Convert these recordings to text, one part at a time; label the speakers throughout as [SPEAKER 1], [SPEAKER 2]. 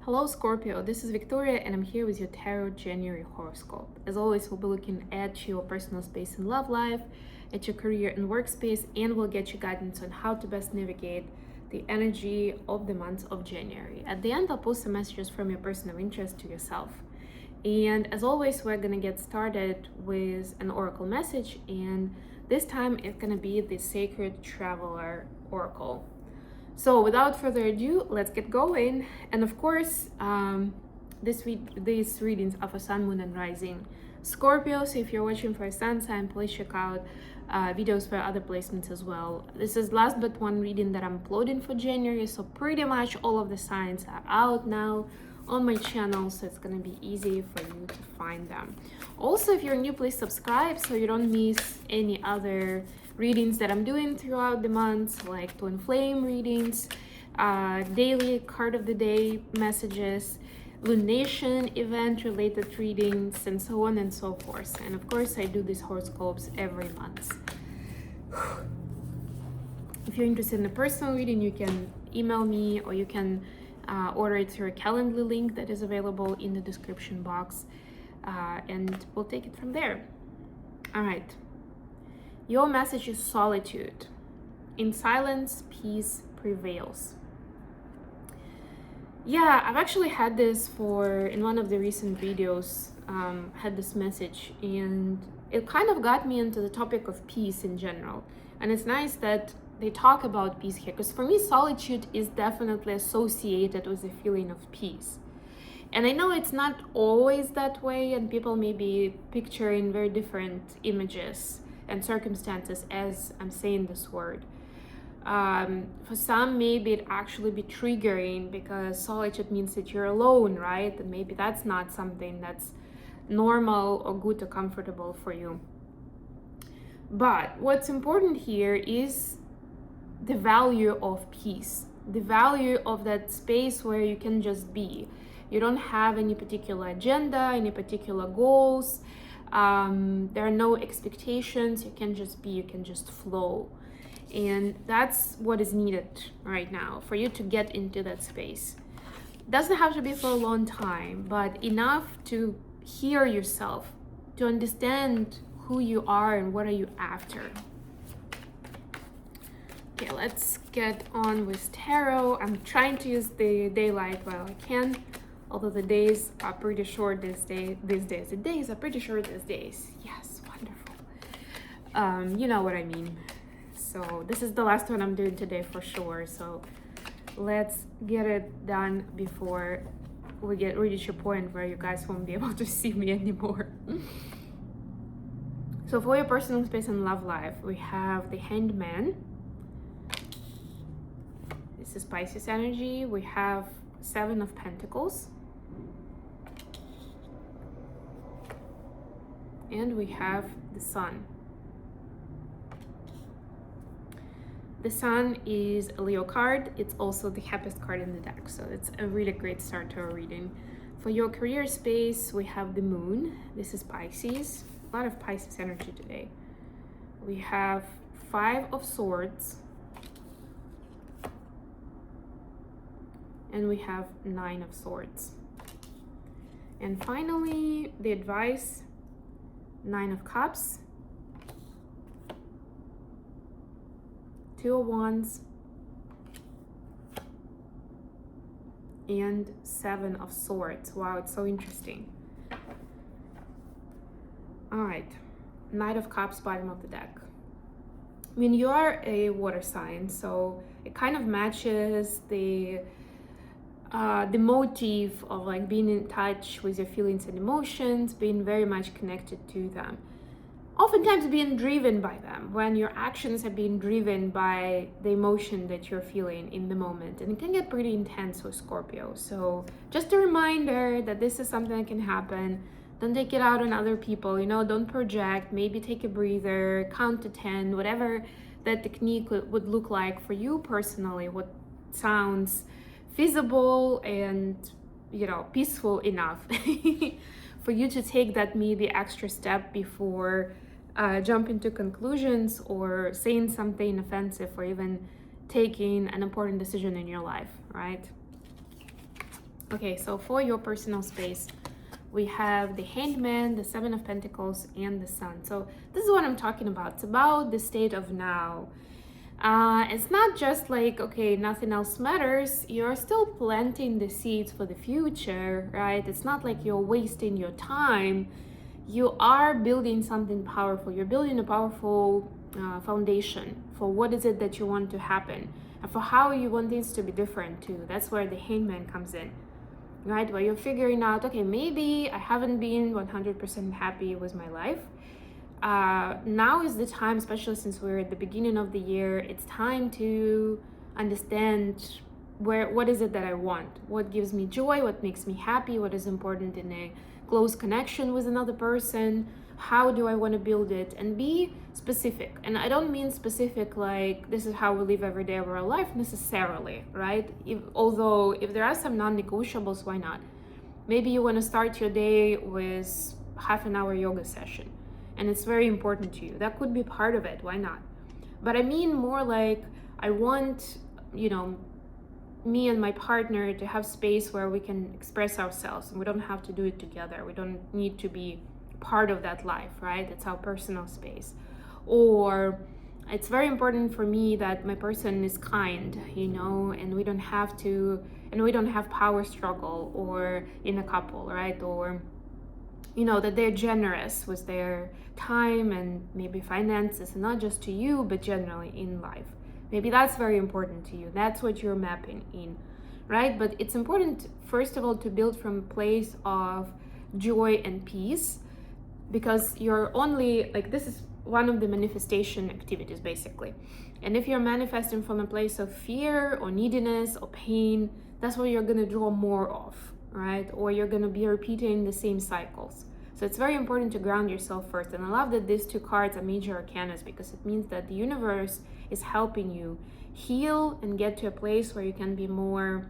[SPEAKER 1] Hello Scorpio, this is Victoria and I'm here with your Tarot January horoscope. As always, we'll be looking at your personal space and love life, at your career and workspace, and we'll get you guidance on how to best navigate the energy of the month of January. At the end, I'll post some messages from your person of interest to yourself. And as always, we're gonna get started with an oracle message, and this time it's gonna be the Sacred Traveler Oracle. So without further ado, let's get going. And of course, these readings are for Sun, Moon, and Rising Scorpio. So if you're watching for a Sun sign, please check out videos for other placements as well. This is last but one reading that I'm uploading for January. So pretty much all of the signs are out now on my channel, so it's gonna be easy for you to find them. Also, if you're new, please subscribe so you don't miss any other readings that I'm doing throughout the month, like Twin Flame readings, daily card of the day messages, lunation event related readings, and so on and so forth. And of course, I do these horoscopes every month. If you're interested in a personal reading, you can email me, or you can order it through a Calendly link that is available in the description box, and we'll take it from there. All right. Your message is solitude. In silence, peace prevails. Yeah, I've actually had this in one of the recent videos, had this message, and it kind of got me into the topic of peace in general. And it's nice that they talk about peace here, because for me, solitude is definitely associated with a feeling of peace. And I know it's not always that way, and people may be picturing very different images and circumstances as I'm saying this word. For some, maybe it actually be triggering because solitude means that you're alone, right? And maybe that's not something that's normal or good or comfortable for you. But what's important here is the value of peace, the value of that space where you can just be. You don't have any particular agenda, any particular goals. There are no expectations. You can just be, you can just flow. And that's what is needed right now for you to get into that space. Doesn't have to be for a long time, but enough to hear yourself, to understand who you are and what are you after. Okay, let's get on with tarot. I'm trying to use the daylight while I can, although the days are pretty short these days. The days are pretty short these days. Yes, wonderful. You know what I mean. So this is the last one I'm doing today for sure. So let's get it done before we reach a point where you guys won't be able to see me anymore. So for your personal space and love life, we have the Hanged Man. This is Pisces energy. We have Seven of Pentacles. And we have the Sun. The Sun is a Leo card. It's also the happiest card in the deck, so it's a really great start to our reading. For your career space, we have the Moon. This is Pisces. A lot of Pisces energy today. We have Five of Swords. And we have Nine of Swords. And finally, the advice, Nine of Cups, Two of Wands, and Seven of Swords. Wow, it's so interesting. All right, Knight of Cups, bottom of the deck. I mean, you are a water sign, so it kind of matches the motif of like being in touch with your feelings and emotions, being very much connected to them. Oftentimes being driven by them, when your actions are being driven by the emotion that you're feeling in the moment. And it can get pretty intense with Scorpio. So just a reminder that this is something that can happen. Don't take it out on other people, don't project. Maybe take a breather, count to 10, whatever that technique would look like for you personally, what sounds feasible and peaceful enough for you to take that maybe extra step before jumping to conclusions or saying something offensive or even taking an important decision in your life, right? Okay, so for your personal space, we have the Hangman, the Seven of Pentacles, and the Sun. So this is what I'm talking about. It's about the state of now. It's not just like, okay, nothing else matters. You're still planting the seeds for the future, right? It's not like you're wasting your time. You are building something powerful. You're building a powerful foundation for what is it that you want to happen and for how you want things to be different too. That's where the Hangman comes in, right? Where you're figuring out, okay, maybe I haven't been 100% happy with my life. Now is the time, especially since we're at the beginning of the year, it's time to understand what is it that I want, what gives me joy, what makes me happy, what is important in a close connection with another person, how do I want to build it, and be specific. And I don't mean specific like this is how we live every day of our life necessarily, right? Although if there are some non-negotiables, why not? Maybe you want to start your day with half an hour yoga session and it's very important to you. That could be part of it, why not? But I mean more like I want, me and my partner to have space where we can express ourselves and we don't have to do it together. We don't need to be part of that life, right? It's our personal space. Or it's very important for me that my person is kind, and we don't have power struggle or in a couple, right? Or that they're generous with their time and maybe finances, and not just to you but generally in life. Maybe that's very important to you. That's what you're mapping in, right? But it's important, first of all, to build from a place of joy and peace, because you're only, this is one of the manifestation activities, basically. And if you're manifesting from a place of fear or neediness or pain, that's what you're going to draw more of, right? Or you're going to be repeating the same cycles. So it's very important to ground yourself first. And I love that these two cards are major arcanas, because it means that the universe is helping you heal and get to a place where you can be more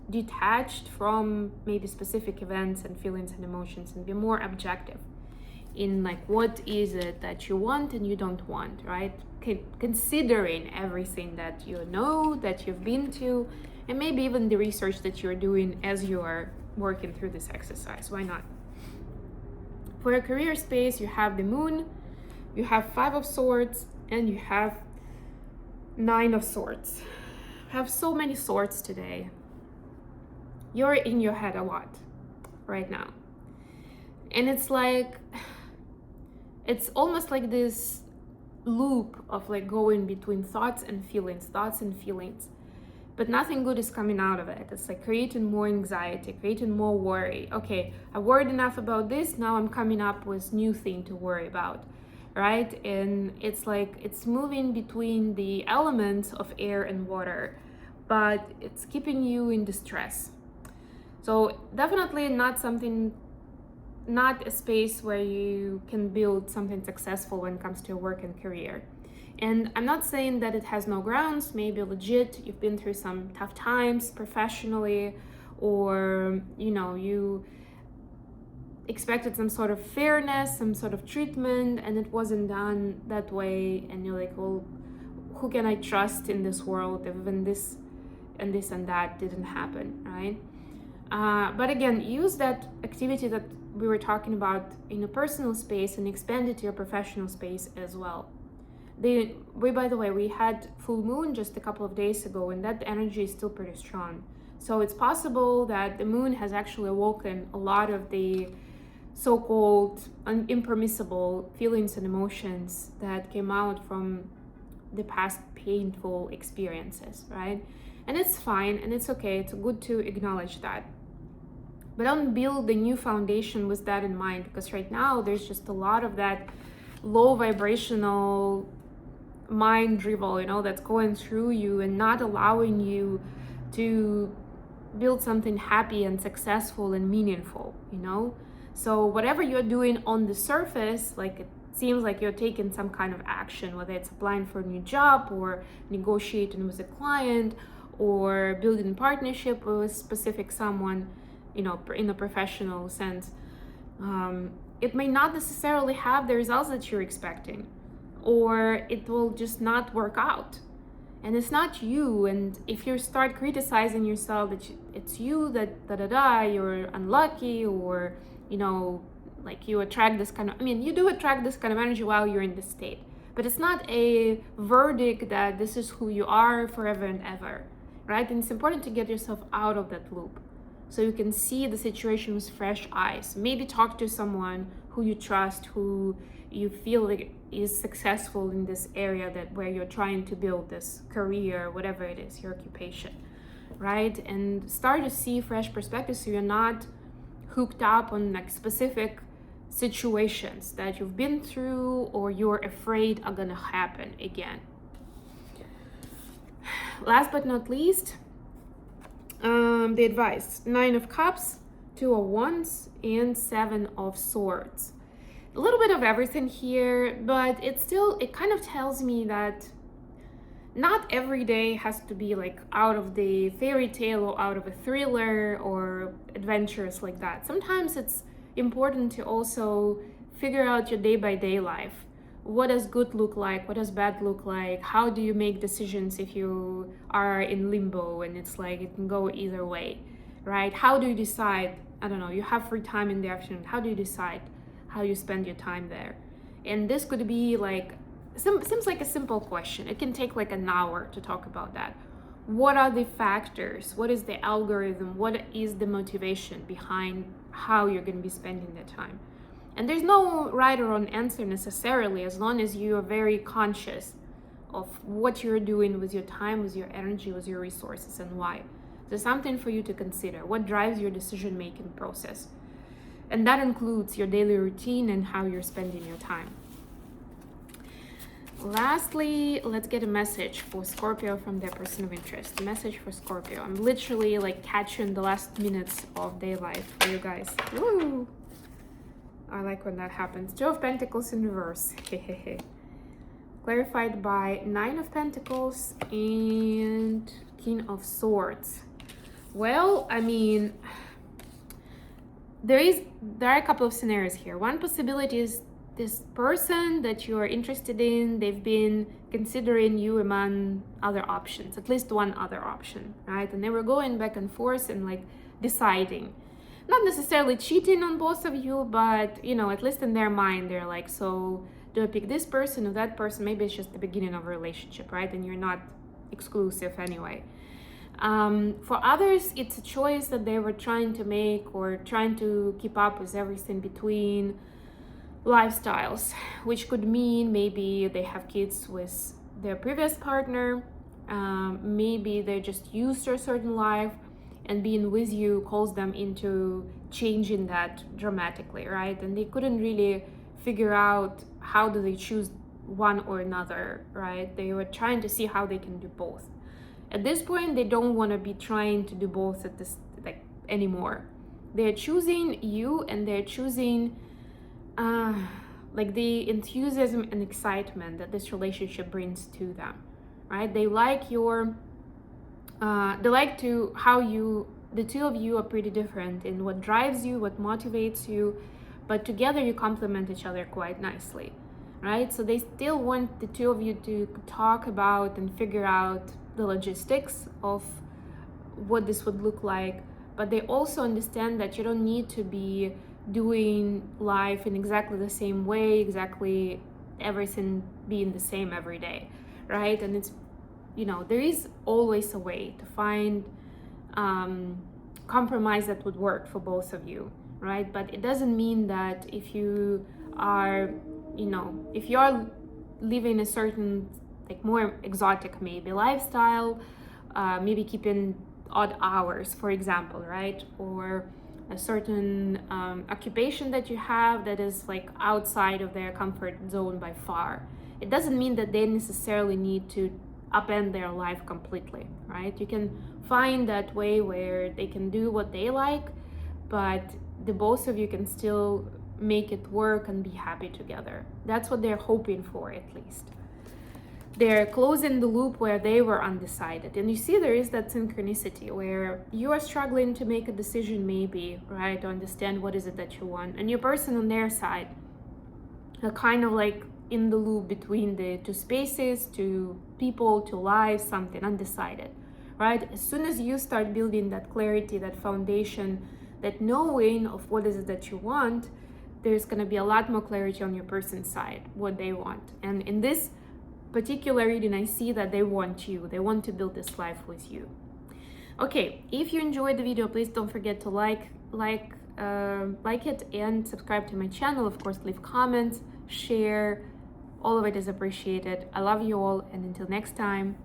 [SPEAKER 1] detached from maybe specific events and feelings and emotions, and be more objective in what is it that you want and you don't want, right? Considering everything that you know, that you've been to, and maybe even the research that you're doing as you are working through this exercise. Why not? For a career space, you have the Moon, you have Five of Swords, and you have Nine of Swords. You have so many swords today. You're in your head a lot right now. And it's almost like this loop of going between thoughts and feelings, but nothing good is coming out of it. It's creating more anxiety, creating more worry. Okay, I worried enough about this, now I'm coming up with new thing to worry about, right? And it's moving between the elements of air and water, but it's keeping you in distress. So definitely not a space where you can build something successful when it comes to your work and career. And I'm not saying that it has no grounds. Maybe legit you've been through some tough times professionally, or you expected some sort of fairness, some sort of treatment, and it wasn't done that way, and you're like, well, who can I trust in this world if even this and that didn't happen, right? But again, use that activity that we were talking about in a personal space and expand it to your professional space as well. By the way, we had full moon just a couple of days ago, and that energy is still pretty strong. So it's possible that the moon has actually awoken a lot of the so-called impermissible feelings and emotions that came out from the past painful experiences, right? And it's fine and it's okay. It's good to acknowledge that. But don't build the new foundation with that in mind, because right now there's just a lot of that low vibrational mind drivel, that's going through you and not allowing you to build something happy and successful and meaningful, So whatever you're doing on the surface, it seems like you're taking some kind of action, whether it's applying for a new job or negotiating with a client or building a partnership with a specific someone, in a professional sense. It may not necessarily have the results that you're expecting, or it will just not work out. and it's not you. And if you start criticizing yourself that it's you that you're unlucky, or like you attract this kind of, you do attract this kind of energy while you're in this state, but it's not a verdict that this is who you are forever and ever, right? And it's important to get yourself out of that loop so you can see the situation with fresh eyes. Maybe talk to someone who you trust, who you feel like is successful in this area where you're trying to build this career, whatever it is, your occupation, right? And start to see fresh perspectives so you're not hooked up on like specific situations that you've been through or you're afraid are gonna happen again. Last but not least, the advice: 9 of Cups, 2 of Wands, and 7 of Swords. A little bit of everything here, but it kind of tells me that not every day has to be like out of the fairy tale or out of a thriller or adventures like that. Sometimes it's important to also figure out your day-by-day life. What does good look like? What does bad look like? How do you make decisions if you are in limbo and it's like it can go either way, right? How do you decide? I don't know, you have free time in the afternoon. How do you decide how you spend your time there? And this could be like, seems like a simple question. It can take like an hour to talk about that. What are the factors? What is the algorithm? What is the motivation behind how you're going to be spending the time? And there's no right or wrong answer necessarily, as long as you are very conscious of what you're doing with your time, with your energy, with your resources, and why. There's something for you to consider. What drives your decision-making process? And that includes your daily routine and how you're spending your time. Lastly, let's get a message for Scorpio from their person of interest. A message for Scorpio. I'm literally like catching the last minutes of their life for you guys. Woo! I like when that happens. 2 of Pentacles in reverse. Clarified by 9 of Pentacles and King of Swords. Well, there are a couple of scenarios here. One possibility is this person that you are interested in, they've been considering you among other options, at least one other option, right? And they were going back and forth and like deciding. Not necessarily cheating on both of you, but at least in their mind, they're like, so do I pick this person or that person? Maybe it's just the beginning of a relationship, right? And you're not exclusive anyway. For others, it's a choice that they were trying to make or trying to keep up with everything between lifestyles, which could mean maybe they have kids with their previous partner, maybe they're just used to a certain life, and being with you calls them into changing that dramatically, right? And they couldn't really figure out how do they choose one or another, right? They were trying to see how they can do both. At this point, they don't want to be trying to do both at this anymore. They're choosing you, and they're choosing the enthusiasm and excitement that this relationship brings to them, right? They like the two of you are pretty different in what drives you, what motivates you, but together you complement each other quite nicely, right? So they still want the two of you to talk about and figure out the logistics of what this would look like, but they also understand that you don't need to be doing life in exactly the same way, exactly everything being the same every day, right? And it's there is always a way to find compromise that would work for both of you, right? But it doesn't mean that if you are living a certain more exotic maybe lifestyle, maybe keeping odd hours, for example, right? Or a certain occupation that you have that is outside of their comfort zone by far. It doesn't mean that they necessarily need to upend their life completely, right? You can find that way where they can do what they like, but the both of you can still make it work and be happy together. That's what they're hoping for, at least. They're closing the loop where they were undecided. And you see there is that synchronicity where you are struggling to make a decision maybe, right? To understand what is it that you want. And your person on their side are kind of in the loop between the two spaces, to people, to life, something undecided, right? As soon as you start building that clarity, that foundation, that knowing of what is it that you want, there's going to be a lot more clarity on your person's side, what they want. And in this particular reading, I see that they want you. They want to build this life with you. Okay, if you enjoyed the video, please don't forget to like it and subscribe to my channel. Of course, leave comments, share. All of it is appreciated. I love you all, and until next time.